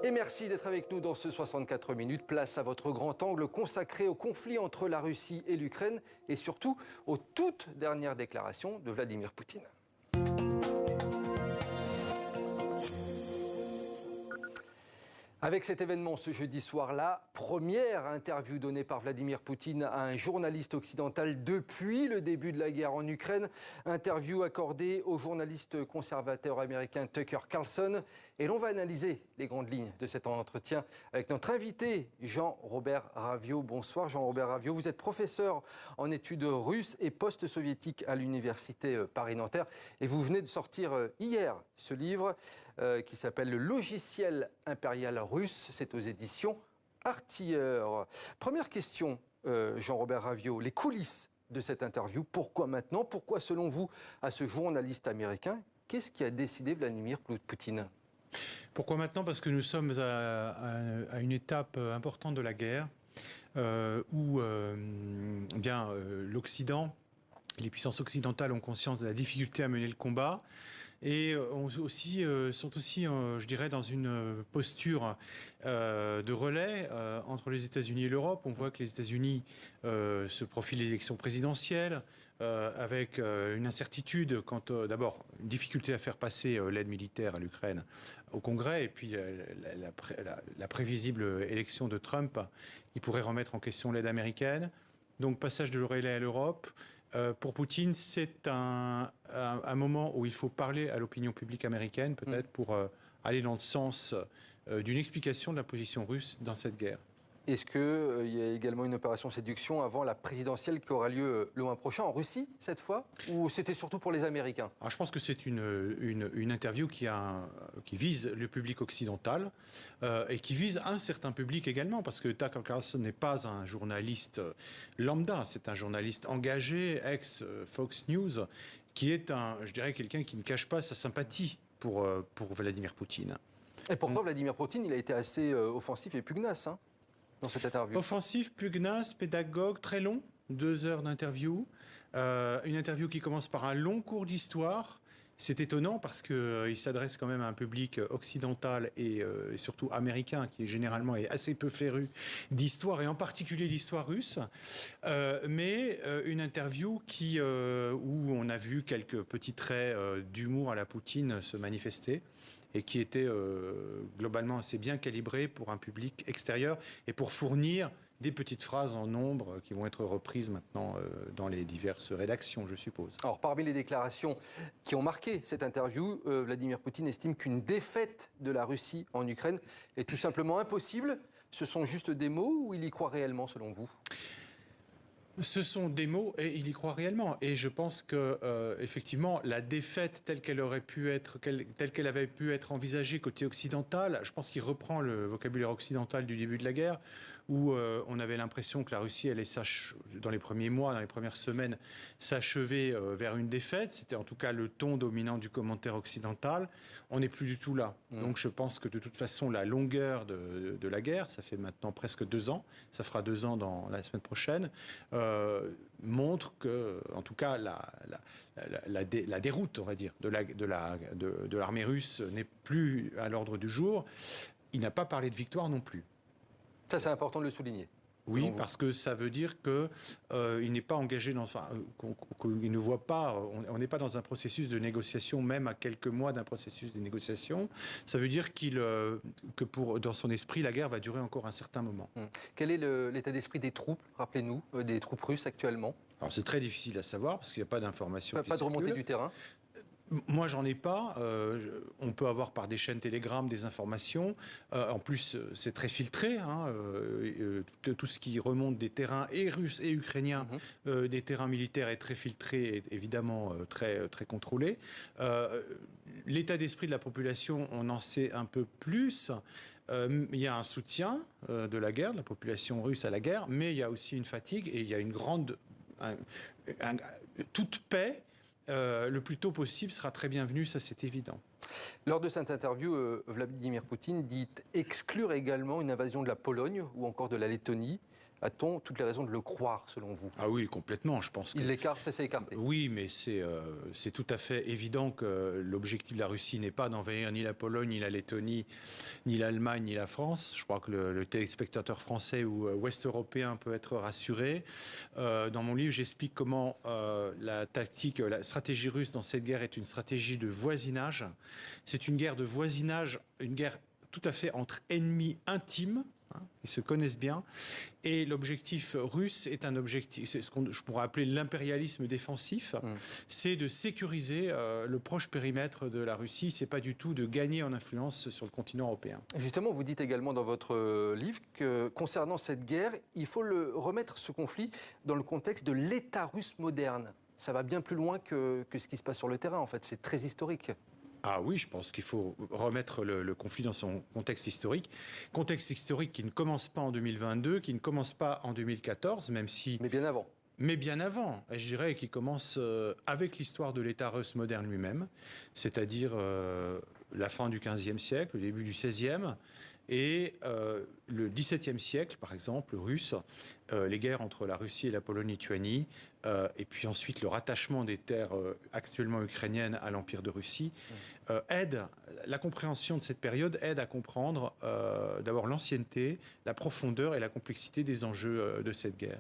Et merci d'être avec nous dans ce 64 minutes. Place à votre grand angle consacré au conflit entre la Russie et l'Ukraine et surtout aux toutes dernières déclarations de Vladimir Poutine. Avec cet événement ce jeudi soir-là, première interview donnée par Vladimir Poutine à un journaliste occidental depuis le début de la guerre en Ukraine. Interview accordée au journaliste conservateur américain Tucker Carlson. Et l'on va analyser les grandes lignes de cet entretien avec notre invité Jean-Robert Ravio. Bonsoir Jean-Robert Ravio, vous êtes professeur en études russes et post-soviétiques à l'université Paris-Nanterre. Et vous venez de sortir hier ce livre qui s'appelle « Le logiciel impérial russe ». C'est aux éditions Artilleur. Première question, Jean-Robert Ravio, les coulisses de cette interview. Pourquoi maintenant? Pourquoi, selon vous, à ce journaliste américain, qu'est-ce qui a décidé Vladimir Poutine? Pourquoi maintenant? Parce que nous sommes à une étape importante de la guerre où l'Occident, les puissances occidentales ont conscience de la difficulté à mener le combat et sont aussi, je dirais, dans une posture de relais entre les États-Unis et l'Europe. On voit que les États-Unis se profilent l'élection présidentielle avec une incertitude quant, d'abord, une difficulté à faire passer l'aide militaire à l'Ukraine au Congrès, et puis la prévisible élection de Trump, il pourrait remettre en question l'aide américaine. Donc, passage de relais à l'Europe. Pour Poutine, c'est un moment où il faut parler à l'opinion publique américaine, peut-être, pour aller dans le sens d'une explication de la position russe dans cette guerre. Est-ce qu'il y a également une opération séduction avant la présidentielle qui aura lieu le mois prochain, en Russie, cette fois? Ou c'était surtout pour les Américains? Alors, je pense que c'est une interview qui vise le public occidental et qui vise un certain public également, parce que Tucker Carlson n'est pas un journaliste lambda, c'est un journaliste engagé, ex-Fox News, qui est, je dirais, quelqu'un qui ne cache pas sa sympathie pour Vladimir Poutine. Et pourtant, Vladimir Poutine, il a été assez offensif et pugnace, hein, dans cette interview. Offensif, pugnace, pédagogue, très long, 2 heures d'interview. Une interview qui commence par un long cours d'histoire. C'est étonnant parce qu'il s'adresse quand même à un public occidental et surtout américain qui généralement est assez peu féru d'histoire et en particulier d'histoire russe. Mais une interview où on a vu quelques petits traits d'humour à la Poutine se manifester et qui était globalement assez bien calibré pour un public extérieur et pour fournir des petites phrases en nombre qui vont être reprises maintenant dans les diverses rédactions, je suppose. Alors, parmi les déclarations qui ont marqué cette interview, Vladimir Poutine estime qu'une défaite de la Russie en Ukraine est tout simplement impossible. Ce sont juste des mots ou il y croit réellement, selon vous ? Ce sont des mots et il y croit réellement. Et je pense que effectivement, la défaite telle qu'elle avait pu être envisagée côté occidental, je pense qu'il reprend le vocabulaire occidental du début de la guerre, où on avait l'impression que la Russie allait dans les premiers mois, dans les premières semaines, s'achever vers une défaite. C'était en tout cas le ton dominant du commentaire occidental. On n'est plus du tout là. Donc je pense que de toute façon, la longueur de la guerre, ça fait maintenant presque 2 ans, ça fera 2 ans dans la semaine prochaine, montre que, en tout cas, la déroute, on va dire, de l'armée russe n'est plus à l'ordre du jour. Il n'a pas parlé de victoire non plus. Ça, c'est important de le souligner. Oui, parce que ça veut dire qu'il n'est pas engagé qu'il ne voit pas, on n'est pas dans un processus de négociation, même à quelques mois d'un processus de négociation. Ça veut dire dans son esprit, la guerre va durer encore un certain moment. Quel est l'état d'esprit des troupes, rappelez-nous, des troupes russes actuellement? Alors c'est très difficile à savoir parce qu'il n'y a pas d'informations. Pas de remontée du terrain? Moi, j'en ai pas. On peut avoir par des chaînes Telegram des informations. En plus, c'est très filtré. Tout ce qui remonte des terrains et russes et ukrainiens, des terrains militaires est très filtré et évidemment très, très contrôlé. L'état d'esprit de la population, on en sait un peu plus. Il y a un soutien de la guerre, de la population russe à la guerre, mais il y a aussi une fatigue et il y a une grande... toute paix, le plus tôt possible sera très bienvenue, ça c'est évident. Lors de cette interview, Vladimir Poutine dit exclure également une invasion de la Pologne ou encore de la Lettonie. A-t-on toutes les raisons de le croire, selon vous? Ah oui, complètement, je pense que... Il l'écarte, ça s'est écarté. Oui, mais c'est tout à fait évident que l'objectif de la Russie n'est pas d'envahir ni la Pologne, ni la Lettonie, ni l'Allemagne, ni la France. Je crois que le téléspectateur français ou ouest-européen peut être rassuré. Dans mon livre, j'explique comment la stratégie russe dans cette guerre est une stratégie de voisinage. C'est une guerre de voisinage, une guerre tout à fait entre ennemis intimes. Ils se connaissent bien. Et l'objectif russe est un objectif, c'est ce que je pourrais appeler l'impérialisme défensif. C'est de sécuriser le proche périmètre de la Russie. C'est pas du tout de gagner en influence sur le continent européen. Justement, vous dites également dans votre livre que concernant cette guerre, il faut remettre ce conflit dans le contexte de l'État russe moderne. Ça va bien plus loin que ce qui se passe sur le terrain, en fait. C'est très historique. Ah oui, je pense qu'il faut remettre le conflit dans son contexte historique. Contexte historique qui ne commence pas en 2022, qui ne commence pas en 2014, même si... Mais bien avant. Mais bien avant, je dirais, qui commence avec l'histoire de l'État russe moderne lui-même, c'est-à-dire la fin du XVe siècle, le début du XVIe, et le XVIIe siècle, par exemple, russe, les guerres entre la Russie et la Pologne-Lituanie, et puis ensuite le rattachement des terres actuellement ukrainiennes à l'Empire de Russie, la compréhension de cette période aide à comprendre d'abord l'ancienneté, la profondeur et la complexité des enjeux de cette guerre.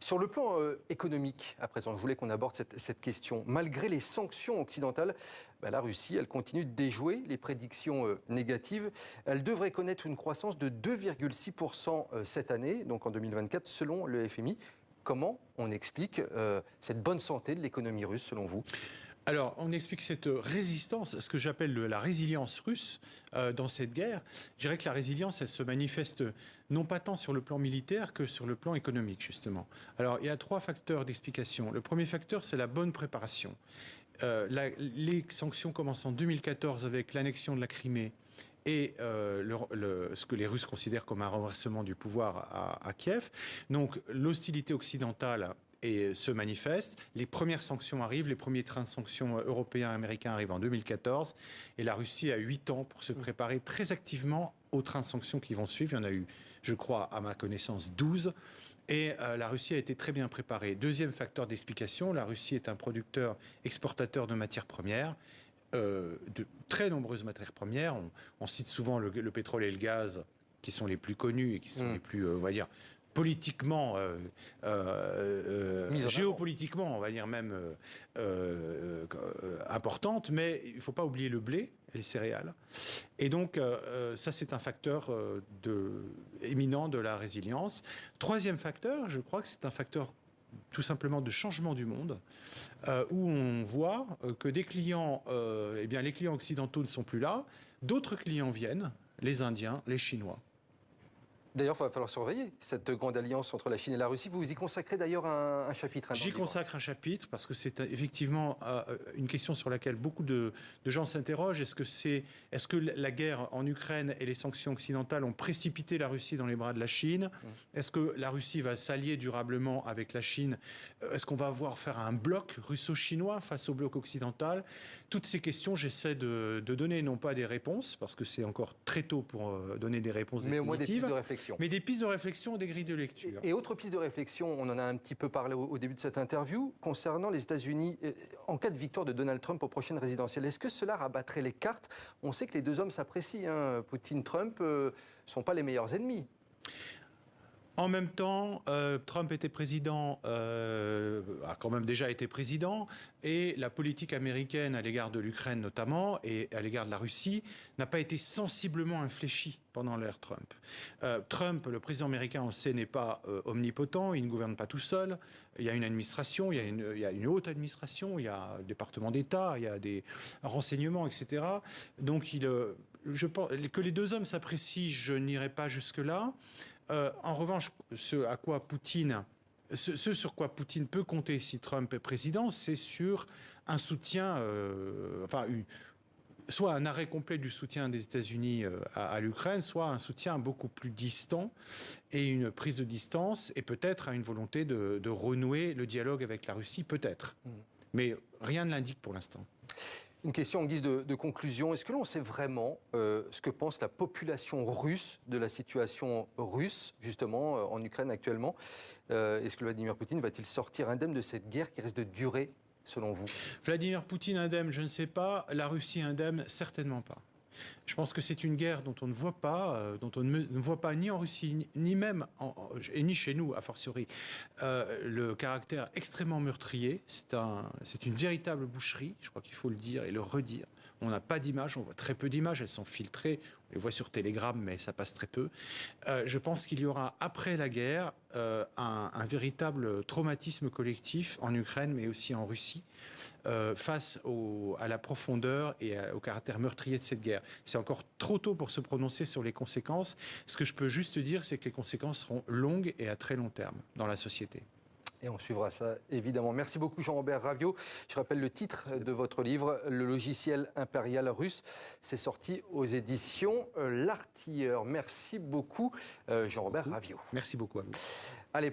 Sur le plan économique, à présent, je voulais qu'on aborde cette question. Malgré les sanctions occidentales, la Russie, elle continue de déjouer les prédictions négatives. Elle devrait connaître une croissance de 2,6% cette année, donc en 2024, selon le FMI. Comment on explique cette bonne santé de l'économie russe, selon vous ? Alors, on explique cette résistance, ce que j'appelle la résilience russe dans cette guerre. Je dirais que la résilience, elle se manifeste non pas tant sur le plan militaire que sur le plan économique, justement. Alors, il y a 3 facteurs d'explication. Le premier facteur, c'est la bonne préparation. Les sanctions commencent en 2014 avec l'annexion de la Crimée et ce que les Russes considèrent comme un renversement du pouvoir à Kiev. Donc, l'hostilité occidentale se manifeste. Les premières sanctions arrivent, les premiers trains de sanctions européens et américains arrivent en 2014. Et la Russie a 8 ans pour se préparer très activement aux trains de sanctions qui vont suivre. Il y en a eu, je crois, à ma connaissance, 12. Et la Russie a été très bien préparée. Deuxième facteur d'explication, la Russie est un producteur exportateur de matières premières. De très nombreuses matières premières. On cite souvent le pétrole et le gaz, qui sont les plus connus et qui sont les plus, on va dire, politiquement, géopolitiquement, on va dire même importante, mais il ne faut pas oublier le blé et les céréales. Et donc, ça, c'est un facteur éminent de la résilience. Troisième facteur, je crois que c'est un facteur tout simplement de changement du monde, où on voit que des clients, les clients occidentaux ne sont plus là, d'autres clients viennent, les Indiens, les Chinois. D'ailleurs, il va falloir surveiller cette grande alliance entre la Chine et la Russie. Vous y consacrez d'ailleurs un chapitre. J'y consacre un chapitre parce que c'est effectivement une question sur laquelle beaucoup de gens s'interrogent. Est-ce que la guerre en Ukraine et les sanctions occidentales ont précipité la Russie dans les bras de la Chine ? Est-ce que la Russie va s'allier durablement avec la Chine ? Est-ce qu'on va faire un bloc russo-chinois face au bloc occidental ? Toutes ces questions, j'essaie de donner non pas des réponses, parce que c'est encore très tôt pour donner des réponses définitives. Mais au moins des pistes de réflexion. Mais des pistes de réflexion, des grilles de lecture. Et autre piste de réflexion, on en a un petit peu parlé au début de cette interview, concernant les États-Unis, en cas de victoire de Donald Trump aux prochaines présidentielles, est-ce que cela rabattrait les cartes ? On sait que les deux hommes s'apprécient, Poutine, Trump, ne sont pas les meilleurs ennemis. En même temps, Trump était président, a quand même déjà été président, et la politique américaine à l'égard de l'Ukraine notamment, et à l'égard de la Russie, n'a pas été sensiblement infléchie pendant l'ère Trump. Trump, le président américain, on sait, n'est pas omnipotent, il ne gouverne pas tout seul, il y a une administration, il y a une haute administration, il y a un département d'État, il y a des renseignements, etc. Donc je pense que les deux hommes s'apprécient, je n'irai pas jusque-là. En revanche, ce sur quoi Poutine peut compter si Trump est président, c'est sur un soutien, soit un arrêt complet du soutien des États-Unis à l'Ukraine, soit un soutien beaucoup plus distant et une prise de distance et peut-être une volonté de renouer le dialogue avec la Russie, peut-être. Mais rien ne l'indique pour l'instant. Une question en guise de conclusion. Est-ce que l'on sait vraiment ce que pense la population russe de la situation russe, justement, en Ukraine actuellement? Est-ce que Vladimir Poutine va-t-il sortir indemne de cette guerre qui risque de durer, selon vous? Vladimir Poutine indemne, je ne sais pas. La Russie indemne, certainement pas. Je pense que c'est une guerre dont on ne voit pas, dont on ne voit pas ni en Russie, ni même, et ni chez nous, a fortiori, le caractère extrêmement meurtrier. C'est une véritable boucherie, je crois qu'il faut le dire et le redire. On n'a pas d'images, on voit très peu d'images, elles sont filtrées, on les voit sur Telegram, mais ça passe très peu. Je pense qu'il y aura, après la guerre, un véritable traumatisme collectif en Ukraine, mais aussi en Russie, face à la profondeur et au caractère meurtrier de cette guerre. C'est encore trop tôt pour se prononcer sur les conséquences. Ce que je peux juste dire, c'est que les conséquences seront longues et à très long terme dans la société. Et on suivra ça, évidemment. Merci beaucoup, Jean-Robert Ravio. Je rappelle le titre de votre livre, Le logiciel impérial russe. C'est sorti aux éditions L'Artilleur. Merci beaucoup, Jean-Robert Ravio. Merci beaucoup à vous. Allez,